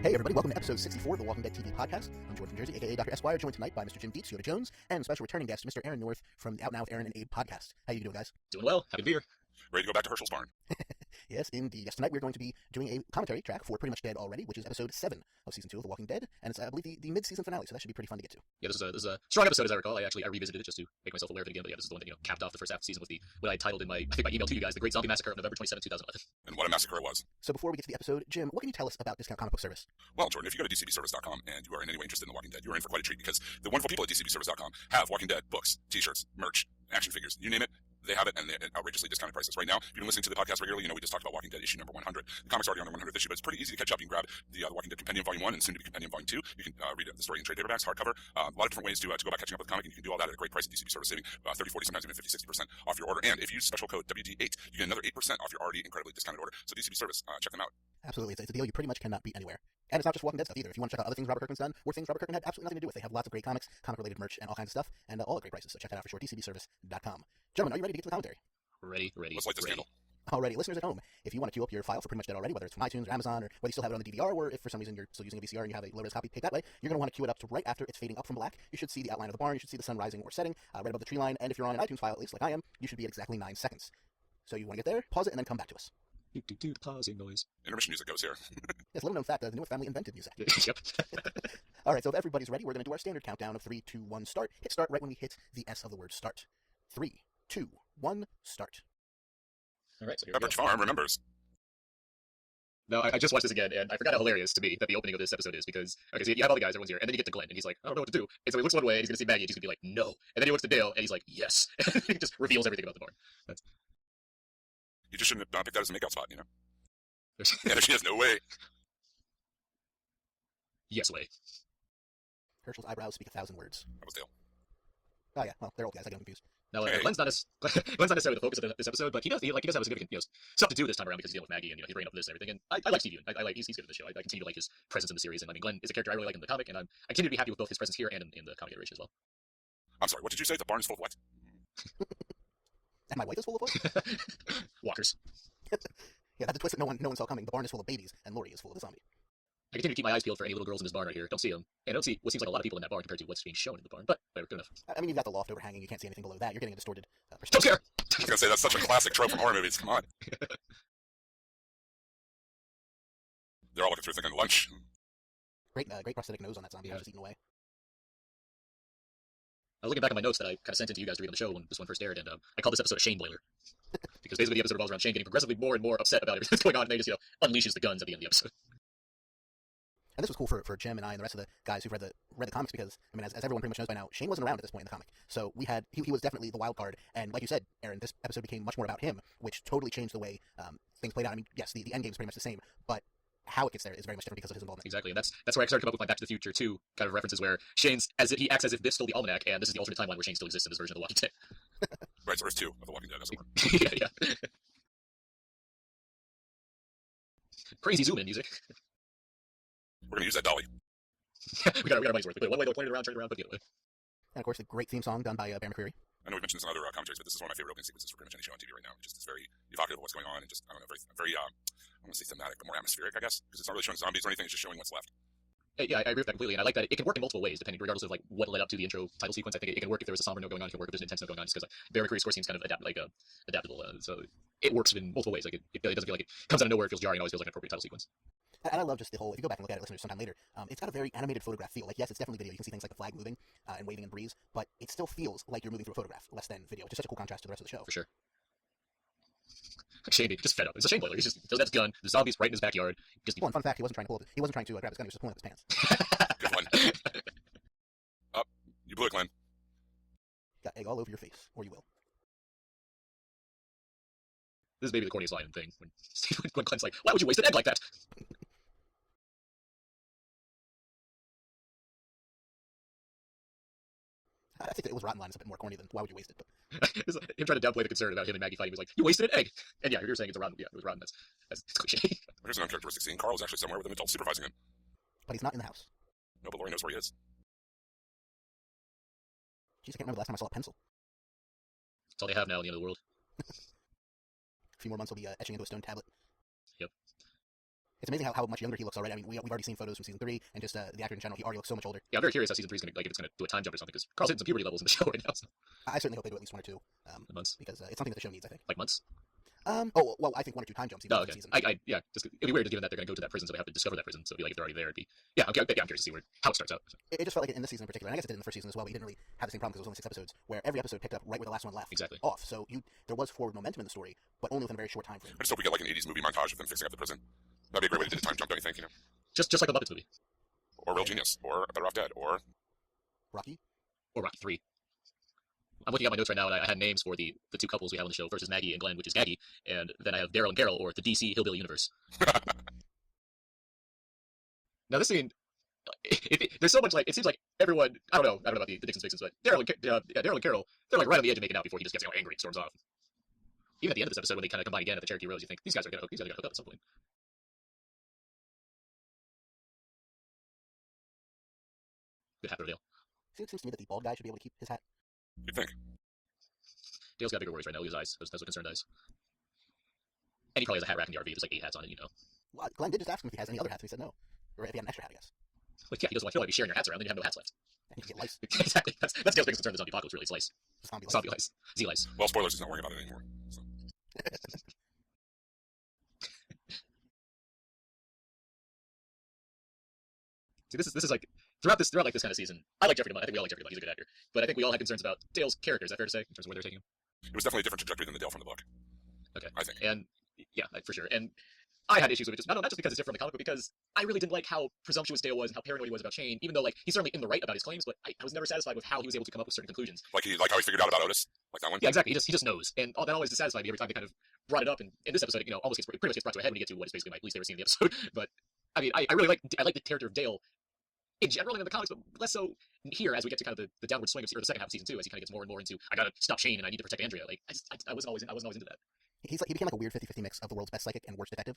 Hey everybody, welcome to episode 64 of the Walking Dead TV podcast. I'm Jordan from Jersey, aka Dr. Esquire, joined tonight by Mr. Jim Dietz, Yoda Jones, and special returning guest, Mr. Aaron North from the Out Now with Aaron and Abe podcast. How you doing, guys? Doing well. Happy to be here. Ready to go back to Herschel's barn. Yes, indeed. Yes, tonight we're going to be doing a commentary track for Pretty Much Dead Already, which is episode 7 of season 2 of The Walking Dead, and it's, I believe, the mid-season finale, so that should be pretty fun to get to. Yeah, this is a strong episode, as I recall. I revisited it just to make myself aware of it again. But yeah, this is the one that capped off the first half of the season with what I titled in my email to you guys, The Great Zombie Massacre of November 27, 2011. And what a massacre it was. So before we get to the episode, Jim, what can you tell us about Discount Comic Book Service? Well, Jordan, if you go to dcbservice.com and you are in any way interested in The Walking Dead, you're in for quite a treat because the wonderful people at dcbservice.com have Walking Dead books, t-shirts, merch, action figures, you name it. They have it, and they're at outrageously discounted prices. Right now, if you've been listening to the podcast regularly, you know we just talked about Walking Dead issue number 100. The comic's already on their 100th issue, but it's pretty easy to catch up. You can grab the Walking Dead Compendium Volume 1 and soon to be Compendium Volume 2. You can read the story in trade paperbacks, hardcover. A lot of different ways to go about catching up with the comic, and you can do all that at a great price at DCB Service, saving 30, 40, sometimes even 50, 60% off your order. And if you use special code WD8, you get another 8% off your already incredibly discounted order. So DCB Service, check them out. Absolutely. It's a deal you pretty much cannot beat anywhere. And it's not just Walking Dead stuff either. If you want to check out other things Robert Kirkman's done, or things Robert Kirkman had absolutely nothing to do with, they have lots of great comics, comic-related merch, and all kinds of stuff, and all at great prices. So check that out for sure. DCBService.com. Gentlemen, are you ready to get to the commentary? Ready. Let's light this candle. Alrighty, listeners at home, if you want to queue up your file for Pretty Much Dead Already, whether it's from iTunes or Amazon, or whether you still have it on the DVR, or if for some reason you're still using a VCR and you have a low-res copy, take that way, you're going to want to queue it up to right after it's fading up from black. You should see the outline of the barn, you should see the sun rising or setting, right above the tree line, and if you're on an iTunes file, at least like I am, you should be at exactly 9 seconds. So you want to get there, pause it, and then come back to us. The pausing noise. Intermission music goes here. Yes, little known fact, the North family invented music. Yep. Alright, so if everybody's ready, we're going to do our standard countdown of 3, 2, 1, start. Hit start right when we hit the S of the word start. 3, 2, 1, start. All right, so here we go. Pepperidge Farm remembers. No, I just watched this again, and I forgot how hilarious to me that the opening of this episode is, because so you have all the guys, everyone's here, and then you get to Glenn, and he's like, I don't know what to do. And so he looks one way, and he's going to see Maggie, and she's going to be like, no. And then he looks to Dale, and he's like, yes. And he just reveals everything about the barn. You just shouldn't have picked that as a makeout spot, you know? Yeah, she has no way. Yes way. Herschel's eyebrows speak 1,000 words. That was Dale. Oh yeah, well, they're old guys, I get them confused. Now, Hey. Glenn's not necessarily the focus of this episode, but he does have a significant stuff to do this time around because he's dealing with Maggie and he's bringing up this and everything. And I like Steve Ewan. He's good in the show. I continue to like his presence in the series, and I mean Glenn is a character I really like in the comic, and I continue to be happy with both his presence here and in the comic iteration as well. I'm sorry, what did you say? The barn is full of what? And my wife is full of what? Walkers. Yeah, that's the twist that no one saw coming. The barn is full of babies, and Lori is full of a zombie. I continue to keep my eyes peeled for any little girls in this barn right here. Don't see them. And I don't see what seems like a lot of people in that barn compared to what's being shown in the barn. But whatever, good enough. I mean, you've got the loft overhanging. You can't see anything below that. You're getting a distorted Don't perspective. care! I was going to say, that's such a classic trope from horror movies. Come on. They're all looking through thinking lunch. Great prosthetic nose on that zombie. Yeah. Just eaten away. I was looking back on my notes that I kind of sent in to you guys to read on the show when this one first aired, and I called this episode a Shane Boiler. Because basically the episode revolves around Shane getting progressively more and more upset about everything that's going on, and they just, unleashes the guns at the end of the episode. And this was cool for Jim and I and the rest of the guys who've read the comics because, I mean, as everyone pretty much knows by now, Shane wasn't around at this point in the comic. So he was definitely the wild card. And like you said, Aaron, this episode became much more about him, which totally changed the way things played out. I mean, yes, the end game is pretty much the same, but how it gets there is very much different because of his involvement. Exactly, and that's where I started to come up with my Back to the Future 2 kind of references where he acts as if this is still the Almanac, and this is the alternate timeline where Shane still exists in this version of The Walking Dead. Right, so there's 2 of The Walking Dead, as it were. yeah. Crazy zoom-in music. We're going to use that dolly. we got our money's worth. We put it one way, they'll point it around, turn it around, put it the other way. And of course, the great theme song done by Bear McCreary. I know we've mentioned this in other commentaries, but this is one of my favorite opening sequences for pretty much any show on TV right now. It's very evocative of what's going on, and just, I don't know, very I don't want to say thematic, but more atmospheric, I guess, because it's not really showing zombies or anything, it's just showing what's left. Yeah, I agree with that completely, and I like that it can work in multiple ways, regardless of like what led up to the intro title sequence. I think it can work if there was a somber note going on, it can work if there's an intense note going on, just because Bear McCreary's score seems kind of adaptable, so it works in multiple ways. Like it doesn't feel like it comes out of nowhere, it feels jarring, it always feels like an appropriate title sequence. And I love just the whole, if you go back and look at it, listeners, sometime later, it's got a very animated photograph feel. Like, yes, it's definitely video. You can see things like the flag moving and waving in the breeze, but it still feels like you're moving through a photograph, less than video, which is such a cool contrast to the rest of the show. For sure. Shane, just fed up. It's a Shane Boiler. He doesn't have his gun. The zombie's right in his backyard. Well, and fun fact, he wasn't trying to grab his gun. He was just pulling up his pants. Good one. Up. You blew it, Glenn. Got egg all over your face, or you will. This is maybe the corniest line in the thing when Glenn's like, "Why would you waste an egg like that?" I think it was rotten line is a bit more corny than why would you waste it, but It's like him trying to downplay the concern about him and Maggie fighting. He was like, "You wasted an egg," and yeah, you're saying it's a rotten. Yeah, it was rotten. That's cliche. Here's an uncharacteristic scene. Carl is actually somewhere with an adult supervising him. he's not in the house. No, but Lori knows where he is. Jeez, I can't remember the last time I saw a pencil. That's all they have now in the end of the world. A few more months will be etching into a stone tablet. Yep. It's amazing how much younger he looks already. I mean, we've already seen photos from season 3, and just the actor in general, he already looks so much older. Yeah, I'm very curious how season 3 is going to, like, if it's going to do a time jump or something, because Carl's hitting some puberty levels in the show right now. So. I certainly hope they do at least 1 or 2 months, because it's something that the show needs, I think. like months. Oh, well, I think 1 or 2 time jumps. Oh, okay. Yeah, just it'd be weird given that they're going to go to that prison, so they have to discover that prison. So it'd be like if they're already there, it'd be I'm curious to see how it starts out. So. It just felt like in this season in particular, and I guess it did in the first season as well. But you didn't really have the same problem because it was only 6 episodes, where every episode picked up right where the last one left. Exactly. Off. So there was forward momentum in the story, but only within a very short time frame. I just hope we get like an 80s movie montage of them fixing up the prison. That'd be a great way to do the time jump, don't you think? You know, just like the Muppets movie, or Real Genius, or Better Off Dead, or Rocky 3. I'm looking at my notes right now, and I had names for the 2 couples we have on the show. First is Maggie and Glenn, which is Gaggy, and then I have Daryl and Carol, or the DC Hillbilly Universe. Now this scene, there's so much, like, it seems like everyone, I don't know about the Dixon Fixins, but Daryl and Carol, they're like right on the edge of making out before he just gets angry and storms off. Even at the end of this episode, when they kind of combine again at the Cherokee Rose, you think these guys are gonna hook up at some point. Good hat for Dale. It seems to me that the bald guy should be able to keep his hat. you'd think. Dale's got bigger worries right now with his eyes. That's what concerned eyes. And he probably has a hat rack in the RV. There's like 8 hats on it, you know. Well, Glenn did just ask him if he has any other hats, and he said no. Or if he had an extra hat, I guess. Like, yeah, he doesn't want to feel like you're sharing your hats around, then you have no hats left. And you get lice. Exactly. That's Dale's biggest concern in the zombie apocalypse, really. It's lice. Zombie lice. Z-lice. Well, spoilers, he's not worrying about it anymore. So. See, this is like throughout this kind of season. I like Jeffrey DeMunn. I think we all like Jeffrey DeMunn. He's a good actor. But I think we all had concerns about Dale's character. Is that fair to say, in terms of where they're taking him? It was definitely a different trajectory than the Dale from the book. Okay. I think. And yeah, for sure. And I had issues with it, not just because it's different from the comic, but because I really didn't like how presumptuous Dale was and how paranoid he was about Shane, even though, like, he's certainly in the right about his claims, but I was never satisfied with how he was able to come up with certain conclusions. Like how he figured out about Otis? Like that one? Yeah, exactly. He just knows. And that always dissatisfied me every time they kind of brought it up. And in this episode, you know, pretty much gets brought to a head when you get to what is basically my least favorite scene in the episode. But, I mean, I really like the character of Dale in general in the comics, but less so here as we get to kind of the downward swing of the second half of season 2, as he kind of gets more and more into, I gotta stop Shane and I need to protect Andrea. Like, I wasn't always into that. He became like a weird 50-50 mix of the world's best psychic and worst detective.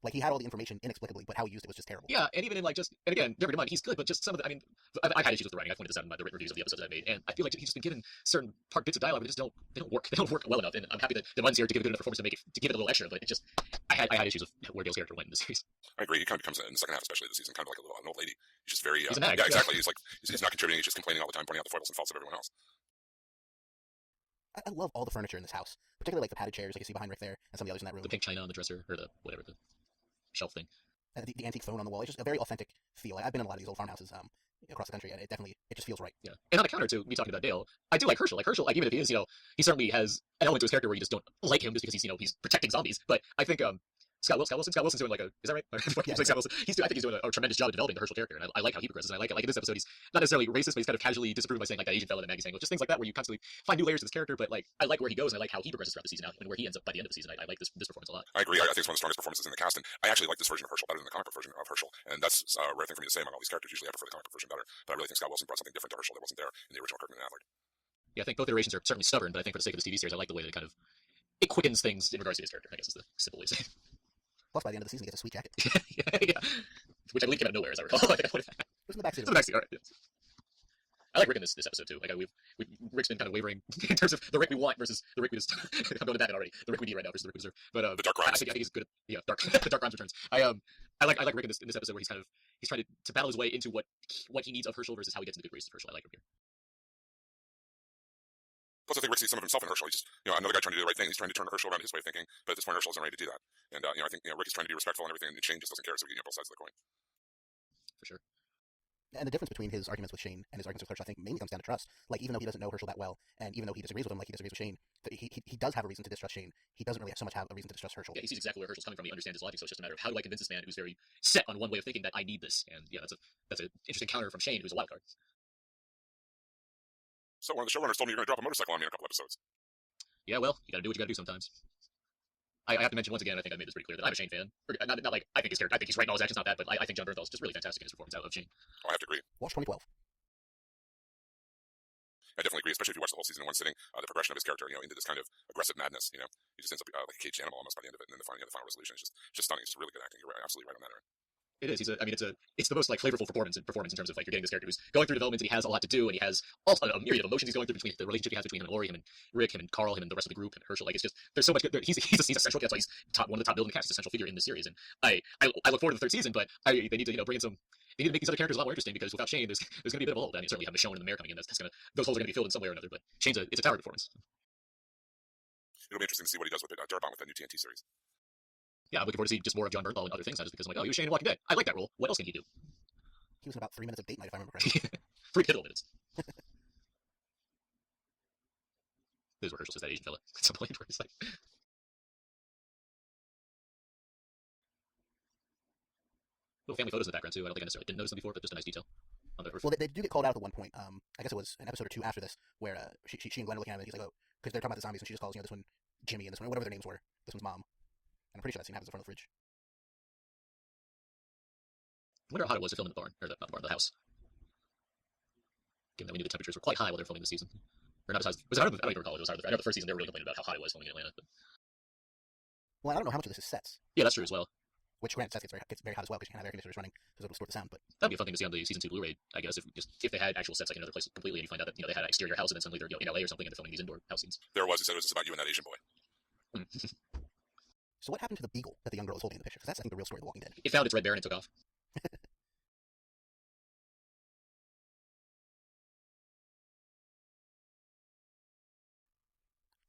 Like, he had all the information inexplicably, but how he used it was just terrible. Yeah, and even in, like, and again, Jeffrey DeMunn, he's good, but just some of the, I mean, I've had issues with the writing. I pointed this out in the written reviews of the episodes I've made, and I feel like he's just been given certain bits of dialogue, but they don't work well enough, and I'm happy that DeMunn's here to give a good enough performance to give it a little extra, but it just, I had issues with where Dale's character went in this series. I agree. He kind of becomes, in the second half especially of the season, kind of like an old lady. He's just very... he's a nag. Yeah, exactly. He's not contributing, he's just complaining all the time, pointing out the foibles and faults of everyone else. I love all the furniture in this house, particularly like the padded chairs I can see behind Rick there, and some of the others in that room. The pink china on the dresser, or the shelf thing. The antique phone on the wall. It's just a very authentic feel. I've been in a lot of these old farmhouses across the country, and it just feels right. Yeah. And on the counter to me talking about Dale, I do like Herschel. Like Herschel, like, even if he is, you know, he certainly has an element to his character where you just don't like him just because he's, you know, he's protecting zombies. But I think Scott Wilson's doing like is that right? Yeah, Scott Wilson. I think he's doing a tremendous job of developing the Herschel character, and I like how he progresses. And I like it. Like in this episode, he's not necessarily racist, but he's kind of casually disapproved by saying like that Asian fella that Maggie's saying, just things like that, where you constantly find new layers to this character. But like, I like where he goes, and I like how he progresses throughout the season, and where he ends up by the end of the season. I like this performance a lot. I agree. I think it's one of the strongest performances in the cast, and I actually like this version of Herschel better than the comic book version of Herschel. And that's a rare thing for me to say among all these characters. Usually, I prefer the comic book version better, but I really think Scott Wilson brought something different to Herschel that wasn't there in the original Kirkman and Adler. Yeah, I think both iterations are certainly stubborn, but I think for the sake of this TV series, I like the way that it quickens things in regards to his character. I guess is the simple way to say. Plus, by the end of the season, he gets a sweet jacket. yeah. Which I believe came out of nowhere, as I recall. It was in the backseat. It's in the backseat. All right. Yes. I like Rick in this episode too. Like Rick's been kind of wavering in terms of the Rick we want versus the Rick we just. I'm going to that already. The Rick we need right now versus the Rick we deserve. But the Dark Grimes. I think he's good. The Dark Grimes returns. I like Rick in this episode where he's trying to battle his way into what he needs of Herschel versus how he gets into the good graces of Herschel. I like him here. Plus, I think Rick sees some of himself in Herschel. He's just, another guy trying to do the right thing. He's trying to turn Herschel around his way of thinking, but at this point, Herschel isn't ready to do that. And I think Rick is trying to be respectful and everything, and Shane just doesn't care. So we get both sides of the coin. For sure. And the difference between his arguments with Shane and his arguments with Herschel, I think, mainly comes down to trust. Like, even though he doesn't know Herschel that well, and even though he disagrees with him, like he disagrees with Shane, he does have a reason to distrust Shane. He doesn't really so much have a reason to distrust Herschel. Yeah, he sees exactly where Herschel's coming from. He understands his logic, so it's just a matter of how do I convince this man who's very set on one way of thinking that I need this. And yeah, that's an interesting counter from Shane, who's a wild card. So one of the showrunners told me you're going to drop a motorcycle on me in a couple episodes. Yeah, well, you got to do what you got to do sometimes. I have to mention once again, I think I made this pretty clear, that I'm a Shane fan. Not like I think his character, I think he's right in all his actions, not that, but I think Jon Bernthal's just really fantastic in his performance out of Shane. Oh, I have to agree. Watch 2012. I definitely agree, especially if you watch the whole season in one sitting. The progression of his character, into this kind of aggressive madness. He just ends up like a caged animal almost by the end of it, and then the final resolution is just stunning. It's just really good acting. You're absolutely right on that, Aaron. It is. I mean, it's the most like flavorful performance in terms of like you're getting this character who's going through development and he has a lot to do and he has also a myriad of emotions he's going through between the relationship he has between him and Ori, him and Rick, him and Carl, him and the rest of the group, and Herschel. Like it's just there's so much good. He's essential. That's why he's one of the top building cast, essential figure in the series. And I look forward to the third season, but they need to bring in some. They need to make these other characters a lot more interesting because without Shane, there's going to be a bit of a hole. I mean, certainly you have Michonne and the Mayor coming in. That's going to those holes are going to be filled in some way or another. But it's a tower performance. It'll be interesting to see what he does with Darabont with that new TNT series. Yeah, I'm looking forward to see just more of John Bernthal and other things, not just because I'm like, oh, he was Shane in Walking Dead. I like that role. What else can he do? He was in about 3 minutes of Date Night, if I remember correctly. 3 pivotal minutes. This is where Herschel says that Asian fella at some point where he's like. Little family photos in the background too. I don't think I necessarily didn't notice them before, but just a nice detail. Well, they do get called out at one point. I guess it was an episode or two after this where she and Glenn are looking at him and he's like, oh, because they're talking about the zombies and she just calls this one Jimmy and this one whatever their names were. This one's Mom. And I'm pretty sure that scene happens in front of the fridge. I wonder how hot it was to film in the barn, or not the barn, the house. Given that we knew the temperatures were quite high while they were filming this season. Or not as high was it? I don't even recall. It was hard. I know the first season they were really complaining about how hot it was filming in Atlanta. But... Well, I don't know how much of this is sets. Yeah, that's true as well. Which, granted, sets gets very hot as well because you can't have air conditioners running because it'll distort the sound. But that'd be a fun thing to see on the season 2 Blu-ray, I guess, if they had actual sets like in another place completely, and you find out that they had an exterior house and then suddenly they're in LA or something and they're filming these indoor house scenes. There was. He said it was just about you and that Asian boy. So what happened to the beagle that the young girl is holding in the picture? Because that's, I think, the real story of The Walking Dead. It found its Red Baron and took off.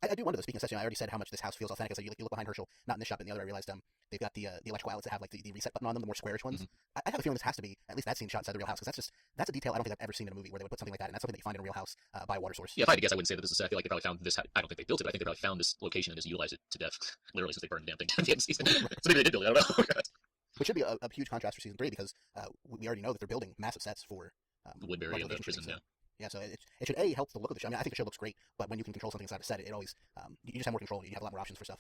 I do wonder, though, speaking of sets, I already said how much this house feels authentic. So you look behind Herschel, not in this shot, but in the other, I realized they've got the electrical outlets that have like the reset button on them, the more squarish ones. Mm-hmm. I have a feeling this has to be, at least that scene shot inside the real house, because that's a detail I don't think I've ever seen in a movie where they would put something like that, and that's something that you find in a real house by a water source. Yeah, if I had to guess, I wouldn't say that this is a set. I feel like they probably found this. I don't think they built it, but I think they probably found this location and just utilized it to death, literally, since they burned the damn thing down at the end of season. So maybe they did build it, I don't know. Which should be a huge contrast for season 3, because we already know that they're building massive sets for Woodbury and the prison, yeah. Yeah, so it should help the look of the show. I mean, I think the show looks great, but when you can control something inside a set, it always you just have more control and you have a lot more options for stuff.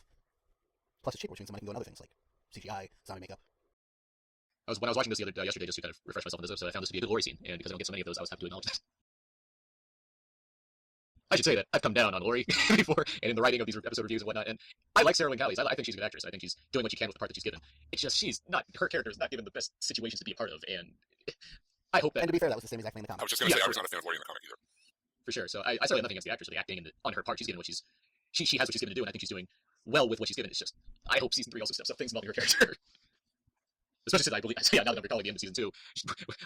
Plus, it's cheaper, which means somebody can go on other things like CGI, zombie makeup. When I was watching this yesterday, just to kind of refresh myself on this episode, I found this to be a good Lori scene, and because I don't get so many of those, I was happy to acknowledge that. I should say that I've come down on Lori before, and in the writing of these episode reviews and whatnot, and I like Sarah Lynn Callies. I think she's a good actress. I think she's doing what she can with the part that she's given. It's just her character is not given the best situations to be a part of, and I hope that. And to be fair, that was the same exact thing in the comic. I was just going to say, I was not a fan of Lori in the comic either. For sure. So I certainly have nothing against the actress or the acting and on her part. She's given what she has what she's given to do, and I think she's doing well with what she's given. It's just I hope season 3 also steps up things involving her character. Especially since I believe, now that I'm recalling the end of season 2,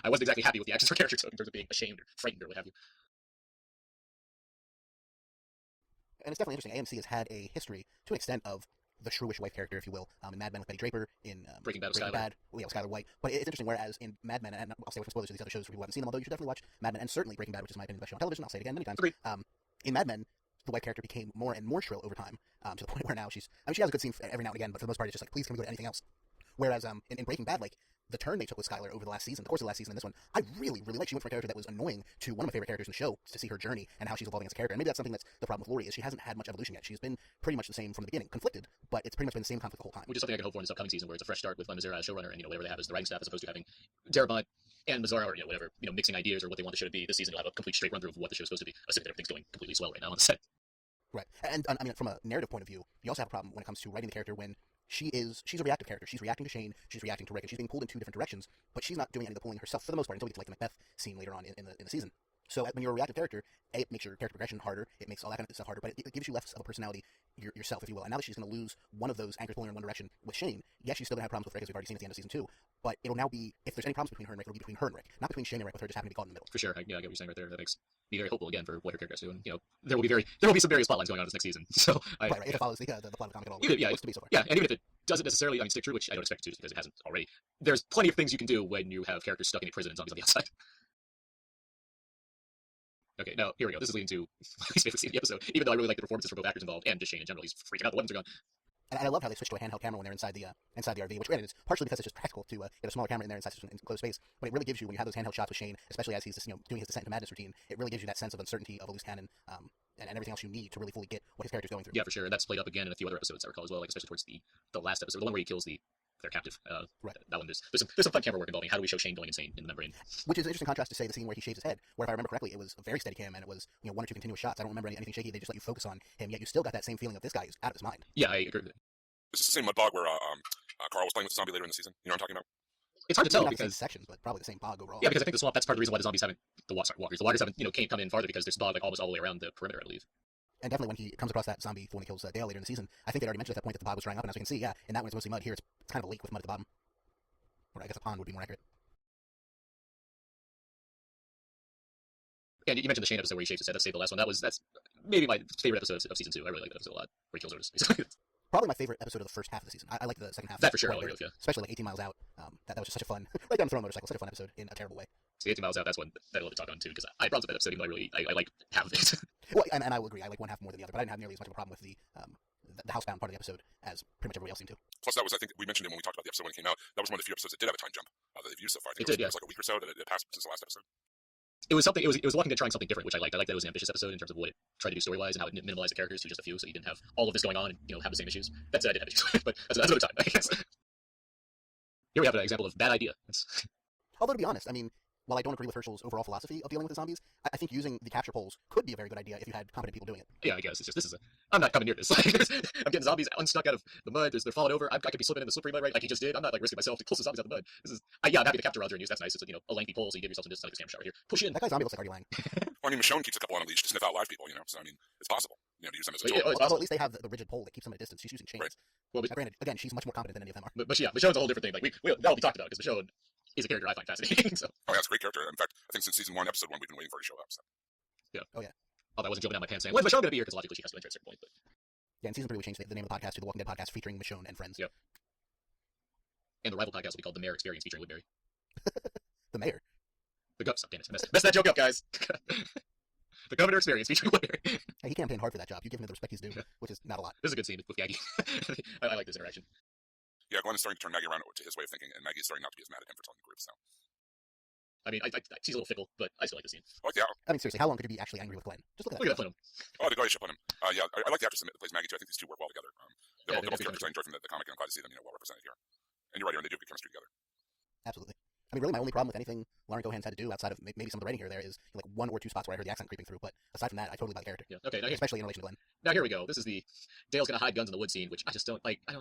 I wasn't exactly happy with the actions of her character in terms of being ashamed or frightened or what have you. And it's definitely interesting. AMC has had a history, to an extent, of the shrewish wife character, if you will, in Mad Men with Betty Draper, in Breaking Bad with Skyler White. But it's interesting, whereas in Mad Men, and I'll stay away from spoilers for these other shows for people who haven't seen them, although you should definitely watch Mad Men, and certainly Breaking Bad, which is my opinion the best show on television. I'll say it again many times. Agreed. In Mad Men, the wife character became more and more shrill over time, to the point where now she has a good scene every now and again, but for the most part it's just like, please can we go to anything else? Whereas in Breaking Bad, like, the turn they took with Skyler over the course of the last season and this one, I really, really like. She went from a character that was annoying to one of my favorite characters in the show, to see her journey and how she's evolving as a character. And maybe that's something that's the problem with Lori, is she hasn't had much evolution yet. She's been pretty much the same from the beginning, conflicted, but it's pretty much been the same conflict the whole time. Which is something I can hope for in this upcoming season, where it's a fresh start with Len Mazzara as showrunner, and whatever they have as the writing staff, as opposed to having Darabont and Mazzara, or whatever, mixing ideas or what they want the show to be. This season you'll have a complete straight run through of what the show's supposed to be, assuming that everything's going completely swell right now on the set. Right, and I mean, from a narrative point of view, you also have a problem when it comes to writing the character when she's a reactive character. She's reacting to Shane, she's reacting to Rick, and she's being pulled in 2 different directions, but she's not doing any of the pulling herself for the most part until we get to like the Macbeth scene later on in the season. So when you're a reactive character, it makes your character progression harder, it makes all that kind of stuff harder, but it gives you less of a personality yourself, if you will. And now that she's going to lose one of those anchors pulling her in one direction with Shane, yes, she's still going to have problems with Rick, as we've already seen at the end of season 2, but it'll now be, if there's any problems between her and Rick, it'll be between her and Rick, not between Shane and Rick, with her just happening to be caught in the middle. For sure, I get what you're saying right there. That makes me very hopeful again for what her character has to do, and there will be some various plotlines going on this next season. So right. If it follows the plot of the comic at all, yeah, looks to be so far. Yeah, and even if it doesn't necessarily stick true, which I don't expect it to, because it hasn't already, there's plenty of things you can do when you have characters stuck in a prison and zombies on the outside. Okay, now here we go. This is leading to my least favorite scene of the episode, even though I really like the performances for both actors involved and just Shane in general. He's freaking out. The weapons are gone. And I love how they switched to a handheld camera when they're inside the RV, which granted is partially because it's just practical to get a smaller camera in there inside such an enclosed space. But it really gives you, when you have those handheld shots with Shane, especially as he's just, doing his descent to madness routine, it really gives you that sense of uncertainty of a loose cannon and everything else you need to really fully get what his character's going through. Yeah, for sure. And that's played up again in a few other episodes I recall as well, like especially towards the last episode, the one where he kills their captive. Right. That one, there's some fun camera work involving how do we show Shane going insane in the membrane. Which is an interesting contrast to, say, the scene where he shaves his head, where if I remember correctly, it was a very steady cam and it was 1 or 2 continuous shots. I don't remember anything shaky. They just let you focus on him, yet you still got that same feeling of this guy is out of his mind. Yeah, I agree with it. This is the same Mudbog where Carl was playing with the zombie later in the season. You know what I'm talking about? It's hard to tell Maybe not the same because sections, but probably the same bog overall. yeah, because I think the swamp. That's part of the reason why the zombies haven't walkers. The walkers haven't can't come in farther because there's bog like almost all the way around the perimeter, I believe. And definitely when he comes across that zombie when he kills Dale later in the season, I think they already mentioned at that point that the bog was drying up, and as we can see, yeah, in that one it's mostly mud. Here it's kind of a lake with mud at the bottom. Or I guess a pond would be more accurate. And you mentioned the Shane episode where he shaves his head. That's the last one. That's maybe my favorite episode of season 2. I really like that episode a lot. Where he kills Otis. Probably my favorite episode of the first half of the season. I like the second half. That for sure. Really, yeah. Especially like 18 Miles Out. That was just such a fun, right down the throw motorcycle, such a fun episode in a terrible way. See, 18 Miles Out, that's one that I love to talk on too, because I brought up that episode, even though I like half of it. Well, and I will agree, I like one half more than the other, but I didn't have nearly as much of a problem with the housebound part of the episode as pretty much everybody else seemed to. Plus, that was, I think, we mentioned it when we talked about the episode when it came out. That was one of the few episodes that did have a time jump that they've used so far. I think it was like a week or so that it passed since the last episode. It was something. It was Walking Dead trying something different, which I liked. I liked that it was an ambitious episode in terms of what it tried to do story wise and how it minimalized the characters to just a few, so you didn't have all of this going on and have the same issues. That said, I did have issues, but that's another time, I guess. Here we have an example of bad idea. Although to be honest, I mean, while I don't agree with Herschel's overall philosophy of dealing with the zombies, I think using the capture poles could be a very good idea if you had competent people doing it. Yeah, I guess it's just I'm not coming near this. I'm getting zombies unstuck out of the mud. They're falling over. I could be slipping in the slippery mud, right, like he just did. I'm not like risking myself to pull some zombies out of the mud. I'm happy to capture Roger and use. That's nice. It's a lengthy pole, so you give yourself some distance. Like a shower here. Push in. That guy zombie looks like Artie Lang. Well, I mean, Michonne keeps a couple on a leash to sniff out live people, so I mean, it's possible, to use them as a tool. Well, at least they have the rigid pole that keeps them at a distance. She's using chains. Right. Well, granted, again, she's much more competent than any of them are. But yeah, Michonne's a whole different thing. Like that'll be talked about because Michonne is a character I find fascinating. So. Oh, yeah, it's a great character. In fact, I think since season 1, episode 1, we've been waiting for her to show up. So. Yeah. Oh yeah. I wasn't jumping down my pants saying, "When's Michonne going to be here?" Because logically she has to enter at a certain point. But yeah, in season 3 we changed the name of the podcast to the Walking Dead podcast featuring Michonne and friends. Yep. And the rival podcast will be called the Mayor Experience featuring Woodbury. The mayor. The ghost. Damn it! Messed that joke up, guys. The Governor Experience featuring Woodbury. Hey, he campaigned hard for that job. You give him the respect he's due, which is not a lot. This is a good scene with Maggie. I like this interaction. Yeah, Glenn is starting to turn Maggie around to his way of thinking, and Maggie is starting not to be as mad at him for telling the group. So. I mean, she's a little fickle, but I still like the scene. Oh, yeah. I mean, seriously, how long could you be actually angry with Glenn? Just look at that. Look at that Flynn. Oh, the guy should put him. Yeah, I like the actress that plays Maggie too. I think these two work well together. They're both characters I enjoy from the comic, and I'm glad to see them, well represented here. And you're right, Aaron, they do good chemistry together. Absolutely. I mean, really, my only problem with anything Lauren Cohan's had to do outside of maybe some of the writing here or there is like 1 or 2 spots where I heard the accent creeping through. But aside from that, I totally buy the character. Yeah. Okay. Especially in relation to Glenn. Now here we go. This is the Dale's gonna hide guns in the wood scene, which I just don't like. I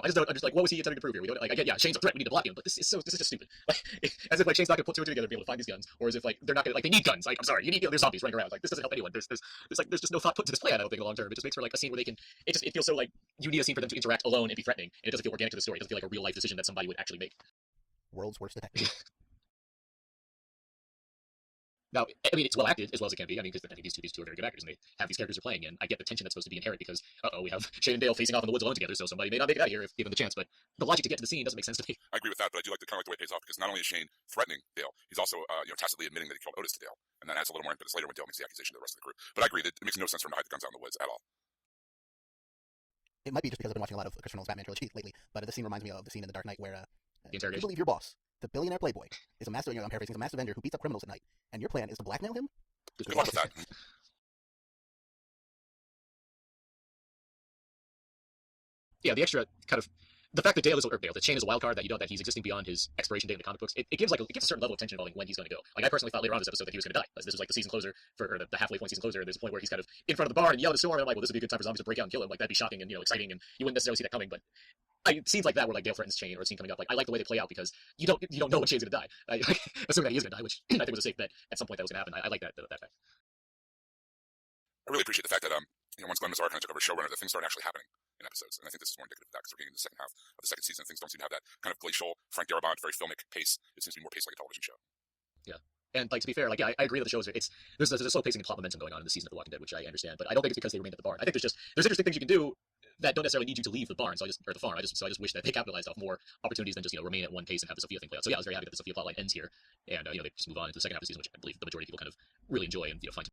just don't. I'm just like, what was he intending to prove here? We don't like. I get, yeah, Shane's a threat. We need to block him, but this is just stupid. Like, as if like Shane's not gonna put 2 and 2 together to be able to find these guns, or as if like they're not gonna they need guns. Like, I'm sorry, there's zombies running around. Like, this doesn't help anyone. There's just no thought put to this plan. I don't think in the long term. It just makes for like a scene where they can. It feels so like you need a scene for them to interact alone and be threatening, and it doesn't feel organic to the story. It doesn't feel like a real life decision that somebody would actually make. World's worst detective. Now, I mean, it's well acted as well as it can be. I mean, because I think these two are very good actors, and they have these characters they're playing in. I get the tension that's supposed to be inherent because, we have Shane and Dale facing off in the woods alone together, so somebody may not make it out of here if given the chance. But the logic to get to the scene doesn't make sense to me. I agree with that, but I do like the way it pays off because not only is Shane threatening Dale, he's also tacitly admitting that he killed Otis to Dale, and that adds a little more impetus later when Dale makes the accusation to the rest of the group. But I agree that it makes no sense for him to hide the guns out in the woods at all. It might be just because I've been watching a lot of Christopher Nolan's Batman trilogy lately, but the scene reminds me of the scene in The Dark Knight where the interrogation. You believe your boss, the billionaire playboy, is a master. I'm paraphrasing, is a master vendor who beats up criminals at night, and your plan is to blackmail him. Good luck with that. Yeah, the extra kind of the fact that that Shane is a wild card, that that he's existing beyond his expiration date in the comic books, it gives a certain level of tension involving when he's going to go. Like I personally thought later on in this episode that he was going to die. This was like the season closer or the halfway point season closer. There's a point where he's kind of in front of the bar and yelling at the storm, and I'm like, well, this would be a good time for zombies to break out and kill him. Like that'd be shocking and exciting, and you wouldn't necessarily see that coming. But scenes like that where like Dale threatens Shane or a scene coming up, like I like the way they play out because you don't know when Shane's going to die. Assuming that he is going to die, which I think was a safe bet at some point that was going to happen. I like that fact. I really appreciate the fact that once Glenn Mazzara kind of took over showrunner, that things started actually happening in episodes, and I think this is more indicative of that because we're getting into the second half of the second season. Things don't seem to have that kind of glacial Frank Darabont, very filmic pace. It seems to be more paced like a television show. Yeah. And like to be fair, I agree that the show there's a slow pacing and plot momentum going on in the season of The Walking Dead, which I understand, but I don't think it's because they remained at the barn. I think there's interesting things you can do that don't necessarily need you to leave the barn. Or the farm. I just wish that they capitalized off more opportunities than just remain at one pace and have the Sophia thing play out. So yeah, I was very happy that the Sophia plotline ends here, and they just move on into the second half of the season, which I believe the majority of people kind of really enjoy and find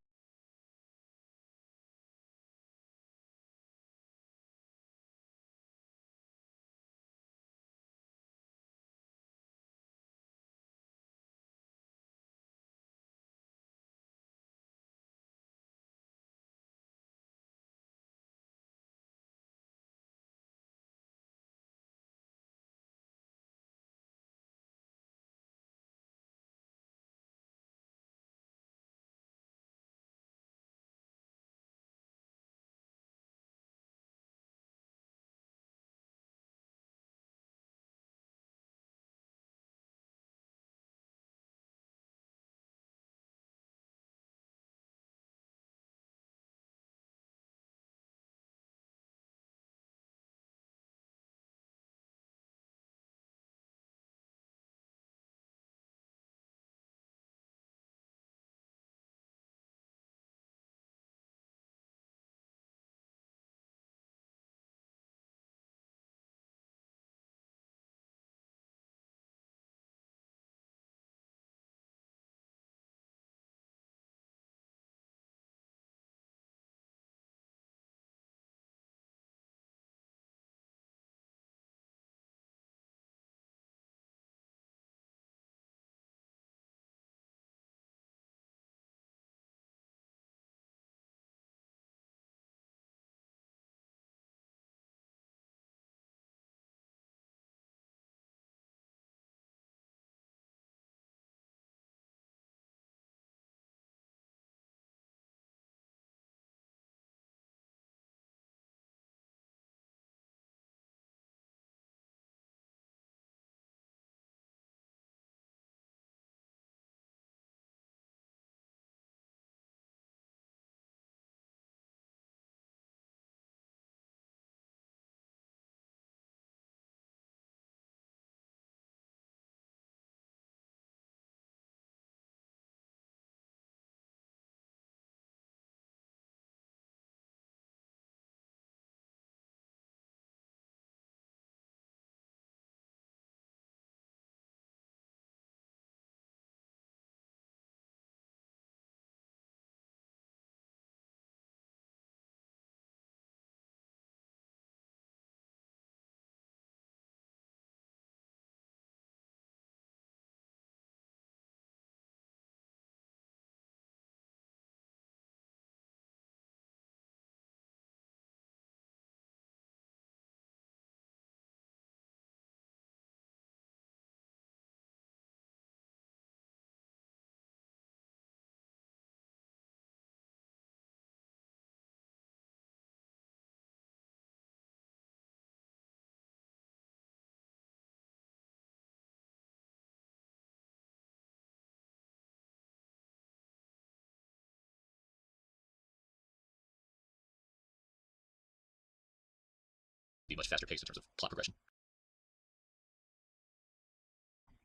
be much faster paced in terms of plot progression.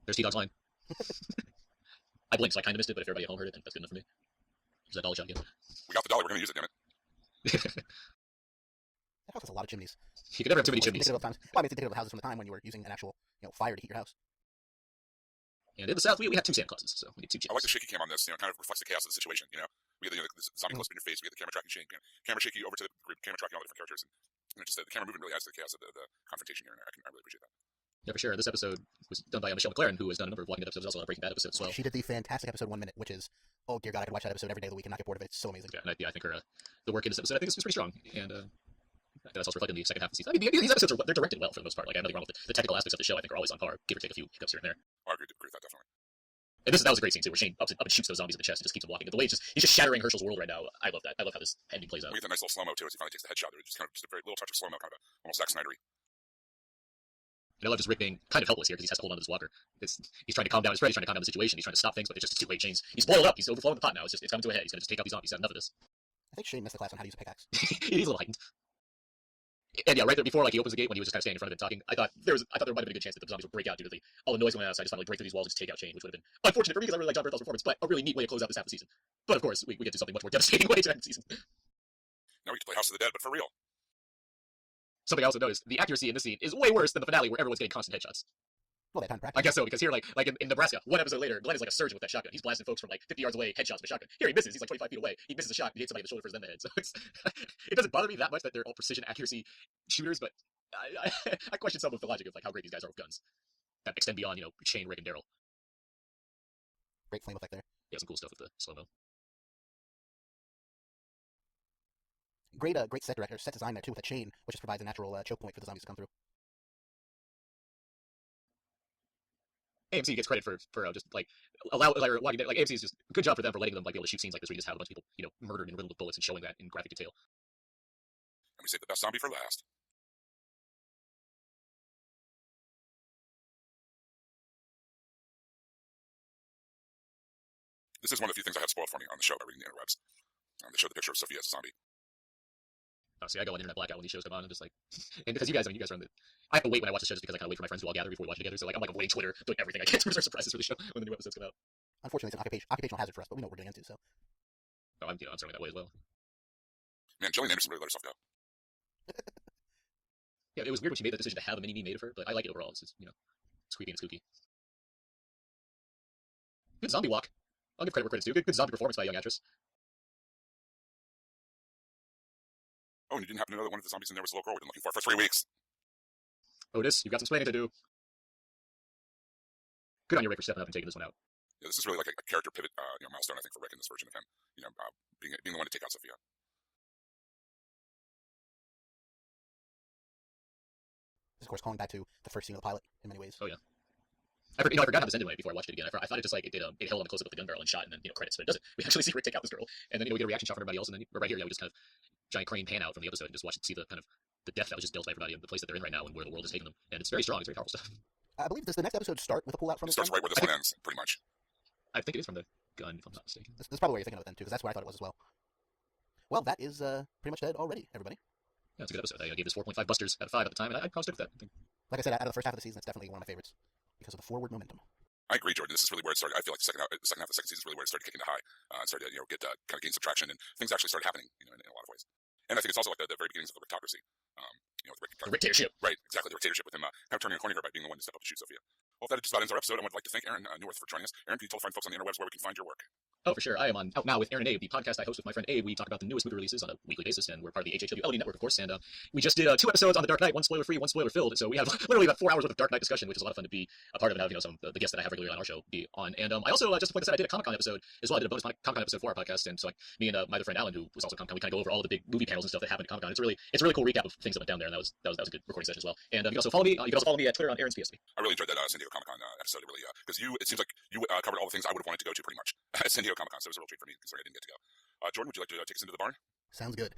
There's T-Dog's line. I blinked, so I kind of missed it, but if everybody at home heard it, then that's good enough for me. Use that dollar shot again. We got the dollar. We're going to use it, damn it. That house has a lot of chimneys. You can never have too many It's chimneys. indicative of times. Well, I mean, it's indicative of houses from the time when you were using an actual, fire to heat your house. And in the South, we had 2 Santa Clauses, so we need 2 chimneys. I like the shaky cam on this. Kind of reflects the chaos of the situation. We get the zombie close up in your face. We get the camera tracking shaky. Camera shaky over to the group. Camera tracking all the different characters. And just the camera movement really adds to the chaos of the confrontation here. And I really appreciate that. Yeah, for sure. This episode was done by Michelle McLaren, who has done a number of Walking Dead episodes, also a Breaking Bad episode as well. She did the fantastic episode 1 Minute, which is, oh dear God, I could watch that episode every day of the week and not get bored of it. It's so amazing. Yeah, and I think her the work in this episode, I think, is pretty strong. And that's also reflected in the second half of the season. I mean, these episodes they're directed well for the most part. Like, I have nothing wrong with it. The technical aspects of the show, I think, are always on par, give or take a few hiccups here and there. I agree with that, definitely. And that was a great scene too, where Shane up and shoots those zombies in the chest and just keeps them walking. The way he's just shattering Herschel's world right now. I love that. I love how this ending plays out. We get that nice little slow mo too as he finally takes the headshot. There's just a very little touch of slow mo, kind of almost Zack Snydery. And I love just Rick being kind of helpless here because he has to hold on to this walker. He's trying to calm down his friend. He's trying to calm down the situation. He's trying to stop things, but it's just too late. Shane's he's boiled up. He's overflowing the pot now. It's coming to a head. He's gonna just take out these zombies. He's had enough of this. I think Shane missed the class on how to use a pickaxe. He's a little heightened. And yeah, right there before he opens the gate when he was just kind of standing in front of it talking, I thought there might have been a good chance that the zombies would break out due to all the noise going on outside. Just finally break through these walls and just take out Shane, which would have been unfortunate for me because I really like John Berthel's performance, but a really neat way to close out this half of the season. But of course, we get to something much more devastating way to end the season. Now we get to play House of the Dead, but for real. Something I also noticed: the accuracy in this scene is way worse than the finale, where everyone's getting constant headshots. Well, they had time to practice. I guess so, because here, like in Nebraska, one episode later, Glenn is like a surgeon with that shotgun. He's blasting folks from like 50 yards away, headshots with a shotgun. Here he misses. He's like 25 feet away. He misses a shot. He hits somebody in the shoulder first, then the head. So it doesn't bother me that much that they're all precision accuracy shooters, but I question some of the logic of like how great these guys are with guns that extend beyond Shane, Rick, and Daryl. Great flame effect there. Yeah, some cool stuff with the slow mo. Great set director, set design there too with a chain, which just provides a natural choke point for the zombies to come through. AMC gets credit for just like AMC is just good job for them for letting them like be able to shoot scenes like this where you just have a bunch of people murdered and riddled with bullets and showing that in graphic detail. And we save the best zombie for last. This is one of the few things I had spoiled for me on the show by reading the interwebs. They showed the picture of Sophia as a zombie. Oh, see, I go on internet blackout when these shows come on and just like, and because you guys are on the, I have to wait when I watch the show just because I kind of wait for my friends to all gather before we watch it together. So like I'm avoiding Twitter, doing everything I can to reserve surprises for the show when the new episodes come out. Unfortunately, it's an occupational hazard for us, but we know what we're getting into. So. Oh, I'm certainly that way as well. Man, Gillian Anderson really let herself go. Yeah, it was weird when she made the decision to have a mini-me made of her, but I like it overall. It's just, it's creepy and spooky. Good zombie walk. I'll give credit where credit's due. Good zombie performance by a young actress. Oh, and you didn't happen to know that one of the zombies in there was a little girl we've been looking for 3 weeks. Otis, you've got some explaining to do. Good on you, Rick, for stepping up and taking this one out. Yeah, this is really like a character pivot, milestone, I think, for Rick in this version of him. Being the one to take out Sophia. This, of course, calling back to the first scene of the pilot in many ways. Oh yeah. I forgot how this ended before I watched it again. I thought it just like it held on the close up with the gun barrel and shot and then credits, but it doesn't. We actually see Rick take out this girl, and then we get a reaction shot from everybody else, and then right here, we just kind of giant crane pan out from the episode and just watch it, see the kind of the death that was just dealt by everybody and the place that they're in right now and where the world is taking them, and it's very strong. It's very powerful stuff. I believe does the next episode start with a pullout from It this starts gun? right where this one ends, pretty much. I think it is from the gun, if I'm not mistaken. That's probably where you're thinking of it then too, because that's where I thought it was as well. Well, that is pretty much dead already, everybody. Yeah, it's a good episode. I gave this 4.5 busters out of 5 at the time, and I'd probably stick with that. I think. Like I said, out of the first half of the season, it's definitely one of my favorites because of the forward momentum. I agree, Jordan. This is really where it started. I feel like the second half of the second season is really where it started kicking to high. Started to get kind of gain some traction, and things actually started happening, in a lot of ways. And I think it's also like the very beginnings of the Ricktocracy. With Rick, The dictatorship. Right, exactly, the dictatorship with him kind of turning a corner here by being the one to step up to shoot Sophia. Well, that just about ends our episode. I would like to thank Aaron Newirth for joining us. Aaron, can you tell folks on the interwebs where we can find your work? Oh, for sure. I am out now with Aaron Abe, the podcast I host with my friend Abe. We talk about the newest movie releases on a weekly basis, and we're part of the HHW LED network, of course. And we just did 2 episodes on The Dark Knight, one spoiler-free, one spoiler-filled. So we have literally about 4 hours worth of Dark Knight discussion, which is a lot of fun to be a part of and have some of the guests that I have regularly on our show be on. And I also, just to point this out, I did a Comic-Con episode as well. I did a bonus Comic-Con episode for our podcast, and so me and my other friend Alan, who was also Comic-Con, we kind of go over all the big movie panels and stuff that happened at Comic-Con. It's a really cool recap of things that went down there, and that was a good recording session as well. And you can also follow me. You can also follow me at Twitter on Aaron's PSV. I really enjoyed that San Diego Comic-Con episode. It really, because it seems like you covered all the things I would have wanted to go to pretty much at San Diego Comic-Con. So it was a real treat for me considering I didn't get to go. Jordan, would you like to take us into the barn? Sounds good.